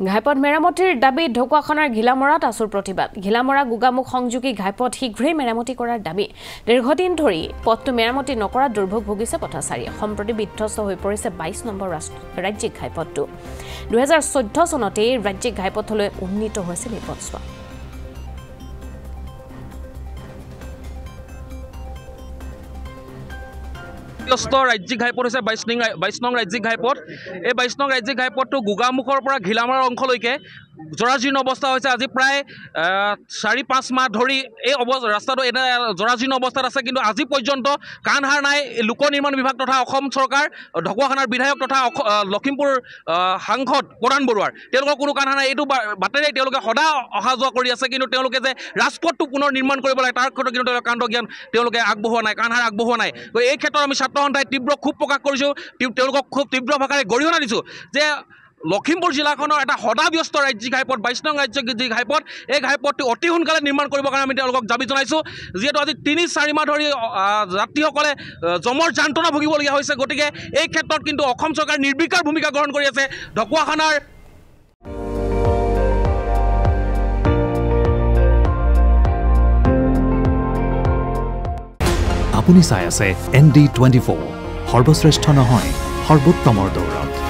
ঘাইপথ মেৰামতিৰ দাবী ঢকুৱাখানাৰ ঘিলামৰাত আছুৰ প্ৰতিবাদ ঘিলামৰা গোগামুখ সংযোগী ঘাইপথ শীঘ্ৰেই মেৰামতি কৰাৰ দাবী দীৰ্ঘদিন ধৰি পথটো মেৰামতি নকৰাত দুৰ্ভোগ ভুগিছে পথচাৰীয়ে সম্প্ৰতি বিধ্বস্ত হৈ পৰিছে 22 নম্বৰ ৰাজ্যিক ঘাইপথটো 2014 চনতে ৰাজ্যিক ঘাইপথলৈ উন্নীত হৈছিল এই পথছোৱা ৰাজ্যিক ঘাইপথ হৈছে 22 নং ৰাজ্যিক ঘাইপথ এই 22 নং ৰাজ্যিক ঘাইপথটো গোগামুখৰ পৰা ঘিলামৰাৰ অংশলৈকে জৰাজীৰ্ণ অৱস্থা হৈছে আজি প্ৰায় 4-5 মাহ ধৰি এই ৰাস্তাটো এনে জৰাজীৰ্ণ অৱস্থাত আছে কিন্তু আজি পৰ্যন্ত কাণ হাৰ নাই লোক নিৰ্মাণ বিভাগ তথা অসম চৰকাৰ ঢকুৱাখানাৰ বিধায়ক তথা লখিমপুৰ সাংসদ প্ৰধান বৰুৱাৰ তেওঁলোকৰ কোনো কাণ হাৰ নাই এইটো বাটেৰে তেওঁলোকে সদা অহা যোৱা কৰি আছে কিন্তু তেওঁলোকে যে ৰাজপথটো পুনৰ নিৰ্মাণ কৰিব লাগে তাৰ ক্ষেত্ৰত কিন্তু কাণ্ড জ্ঞান তেওঁলোকে আগবঢ়োৱা নাই কাণ হাৰ আগবঢ়োৱা নাই এই ক্ষেত্ৰত আমি ছাত্ৰ সন্থাই তীব্ৰ ক্ষোভ প্ৰকাশ কৰিছোঁ তেওঁলোকক খুব তীব্ৰ ভাষাৰে গৰিহণা দিছোঁ যে লখিমপুৰ জিলাখনৰ এটা সদাব্যস্ত ৰাজ্যিক ঘাইপথ 22 নং ৰাজ্যিক ঘাইপথ এই ঘাইপথটো অতি সোনকালে নিৰ্মাণ কৰিবৰ কাৰণে আমি তেওঁলোকক দাবী জনাইছোঁ যিহেতু আজি 3-4 মাহ ধৰি যাত্ৰীসকলে জমৰ যান্ত্ৰণা ভুগিবলগীয়া হৈছে গতিকে এই ক্ষেত্ৰত কিন্তু অসম চৰকাৰ নিৰ্বিকাৰ ভূমিকা গ্ৰহণ কৰি আছে ঢকুৱাখানাৰ আপুনি চাই আছে ND24 সৰ্বশ্ৰেষ্ঠ নহয় সৰ্বোত্তমৰ দৌৰত